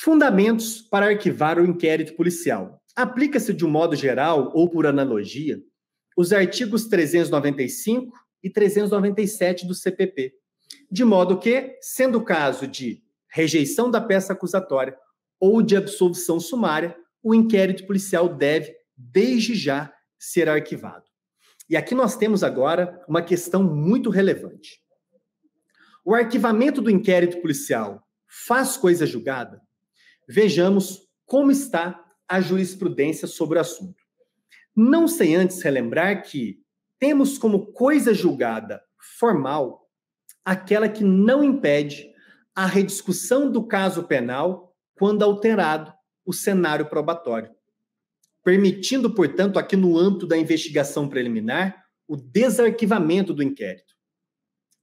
Fundamentos para arquivar o inquérito policial. Aplica-se de um modo geral ou por analogia os artigos 395 e 397 do CPP, de modo que, sendo o caso de rejeição da peça acusatória ou de absolvição sumária, o inquérito policial deve, desde já, ser arquivado. E aqui nós temos agora uma questão muito relevante. O arquivamento do inquérito policial faz coisa julgada? Vejamos como está a jurisprudência sobre o assunto. Não sem antes relembrar que temos como coisa julgada formal aquela que não impede a rediscussão do caso penal quando alterado o cenário probatório, permitindo, portanto, aqui no âmbito da investigação preliminar, o desarquivamento do inquérito.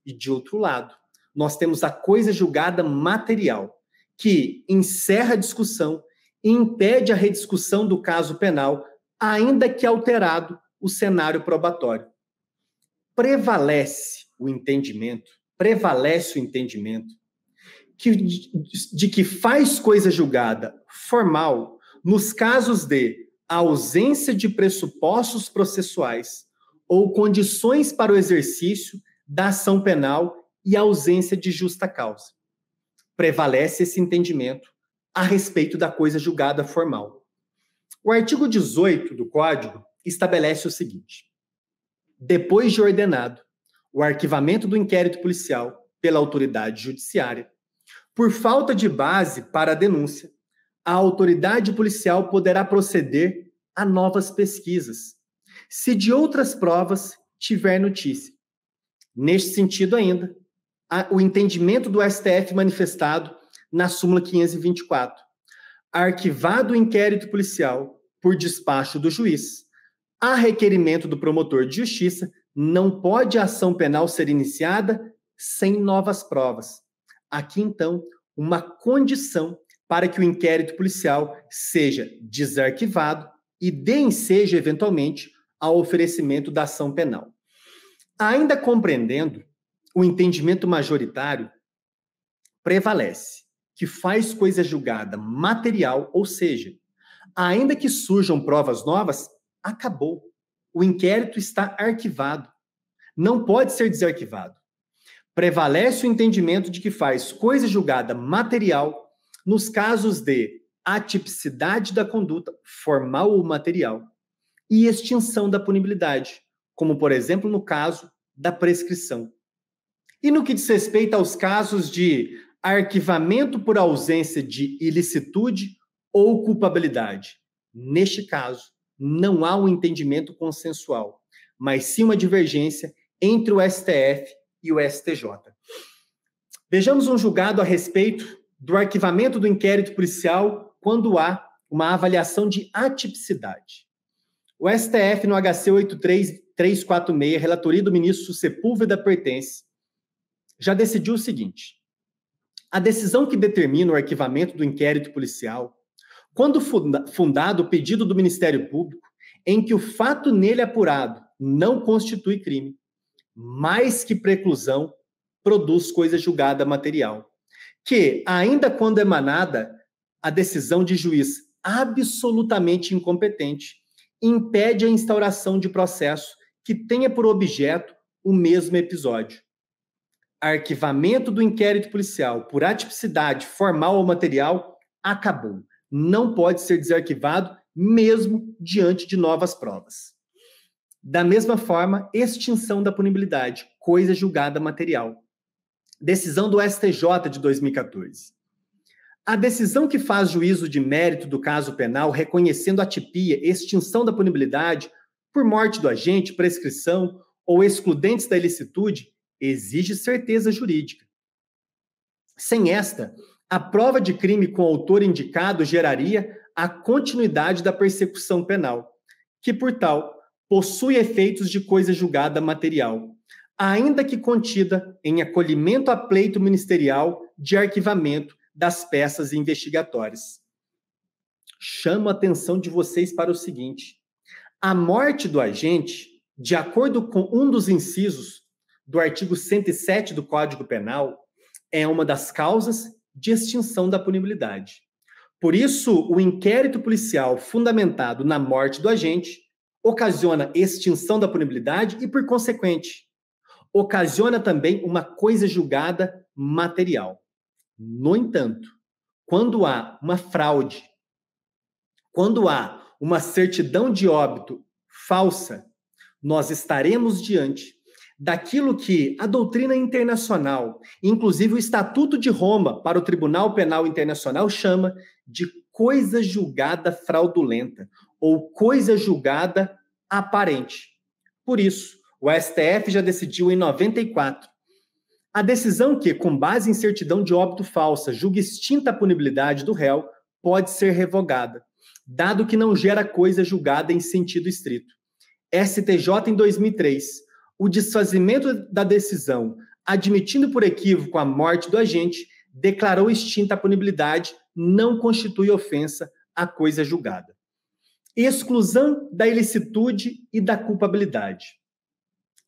E, de outro lado, nós temos a coisa julgada material, que encerra a discussão e impede a rediscussão do caso penal, ainda que alterado o cenário probatório. Prevalece o entendimento de que faz coisa julgada formal nos casos de ausência de pressupostos processuais ou condições para o exercício da ação penal e ausência de justa causa. Prevalece esse entendimento a respeito da coisa julgada formal. O artigo 18 do Código estabelece o seguinte: depois de ordenado o arquivamento do inquérito policial pela autoridade judiciária, por falta de base para a denúncia, a autoridade policial poderá proceder a novas pesquisas, se de outras provas tiver notícia. Neste sentido ainda, o entendimento do STF manifestado na súmula 524. Arquivado o inquérito policial por despacho do juiz, a requerimento do promotor de justiça, não pode a ação penal ser iniciada sem novas provas. Aqui, então, uma condição para que o inquérito policial seja desarquivado e dê ensejo, eventualmente, ao oferecimento da ação penal. Ainda compreendendo o entendimento majoritário, prevalece que faz coisa julgada material, ou seja, ainda que surjam provas novas, acabou. O inquérito está arquivado. Não pode ser desarquivado. Prevalece o entendimento de que faz coisa julgada material nos casos de atipicidade da conduta, formal ou material, e extinção da punibilidade, como, por exemplo, no caso da prescrição. E no que diz respeito aos casos de arquivamento por ausência de ilicitude ou culpabilidade, neste caso, não há um entendimento consensual, mas sim uma divergência entre o STF e o STJ. Vejamos um julgado a respeito do arquivamento do inquérito policial quando há uma avaliação de atipicidade. O STF, no HC 83346, relatoria do ministro Sepúlveda Pertence, já decidiu o seguinte: a decisão que determina o arquivamento do inquérito policial, quando fundado o pedido do Ministério Público, em que o fato nele apurado não constitui crime, mais que preclusão, produz coisa julgada material, que, ainda quando emanada a decisão de juiz absolutamente incompetente, impede a instauração de processo que tenha por objeto o mesmo episódio. Arquivamento do inquérito policial por atipicidade formal ou material acabou. Não pode ser desarquivado, mesmo diante de novas provas. Da mesma forma, extinção da punibilidade, coisa julgada material. Decisão do STJ de 2014. A decisão que faz juízo de mérito do caso penal, reconhecendo atipia, extinção da punibilidade por morte do agente, prescrição ou excludentes da ilicitude, exige certeza jurídica. Sem esta, a prova de crime com autor indicado geraria a continuidade da persecução penal, que, por tal, possui efeitos de coisa julgada material, ainda que contida em acolhimento a pleito ministerial de arquivamento das peças investigatórias. Chamo a atenção de vocês para o seguinte: a morte do agente, de acordo com um dos incisos do artigo 107 do Código Penal, é uma das causas de extinção da punibilidade. Por isso, o inquérito policial fundamentado na morte do agente ocasiona extinção da punibilidade e, por consequente, ocasiona também uma coisa julgada material. No entanto, quando há uma fraude, quando há uma certidão de óbito falsa, nós estaremos diante daquilo que a doutrina internacional, inclusive o Estatuto de Roma para o Tribunal Penal Internacional, chama de coisa julgada fraudulenta ou coisa julgada aparente. Por isso, o STF já decidiu em 94 a decisão que, com base em certidão de óbito falsa, julga extinta a punibilidade do réu, pode ser revogada, dado que não gera coisa julgada em sentido estrito. STJ, em 2003, o desfazimento da decisão, admitindo por equívoco a morte do agente, declarou extinta a punibilidade, não constitui ofensa à coisa julgada. Exclusão da ilicitude e da culpabilidade.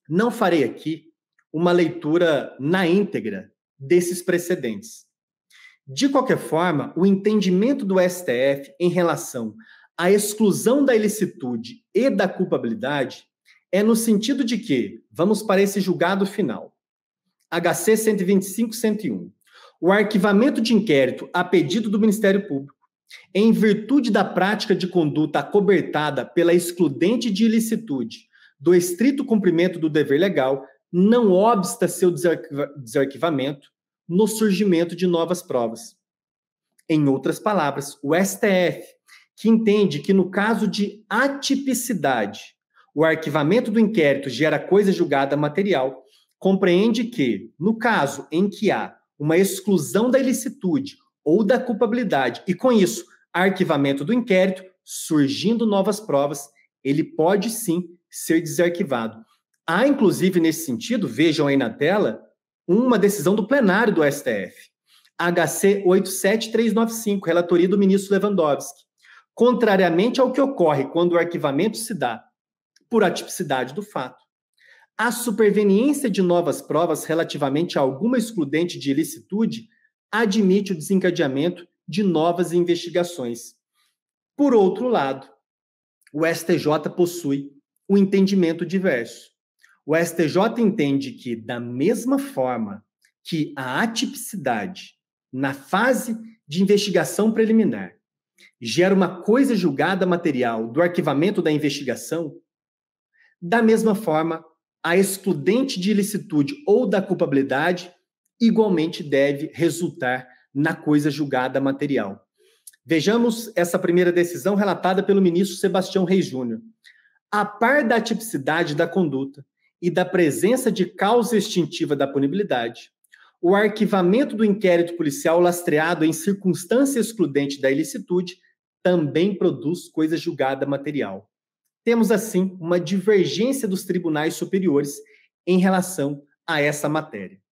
Não farei aqui uma leitura na íntegra desses precedentes. De qualquer forma, o entendimento do STF em relação à exclusão da ilicitude e da culpabilidade é no sentido de que, vamos para esse julgado final, HC 125-101, o arquivamento de inquérito a pedido do Ministério Público, em virtude da prática de conduta acobertada pela excludente de ilicitude do estrito cumprimento do dever legal, não obsta seu desarquivamento no surgimento de novas provas. Em outras palavras, o STF, que entende que no caso de atipicidade, o arquivamento do inquérito gera coisa julgada material, compreende que, no caso em que há uma exclusão da ilicitude ou da culpabilidade, e com isso, arquivamento do inquérito, surgindo novas provas, ele pode sim ser desarquivado. Há, inclusive, nesse sentido, vejam aí na tela, uma decisão do plenário do STF, HC 87395, relatoria do ministro Lewandowski. Contrariamente ao que ocorre quando o arquivamento se dá por atipicidade do fato, a superveniência de novas provas relativamente a alguma excludente de ilicitude admite o desencadeamento de novas investigações. Por outro lado, o STJ possui o entendimento diverso. O STJ entende que, da mesma forma que a atipicidade, na fase de investigação preliminar, gera uma coisa julgada material do arquivamento da investigação, da mesma forma, a excludente de ilicitude ou da culpabilidade igualmente deve resultar na coisa julgada material. Vejamos essa primeira decisão relatada pelo ministro Sebastião Reis Júnior. A par da atipicidade da conduta e da presença de causa extintiva da punibilidade, o arquivamento do inquérito policial lastreado em circunstância excludente da ilicitude também produz coisa julgada material. Temos, assim, uma divergência dos tribunais superiores em relação a essa matéria.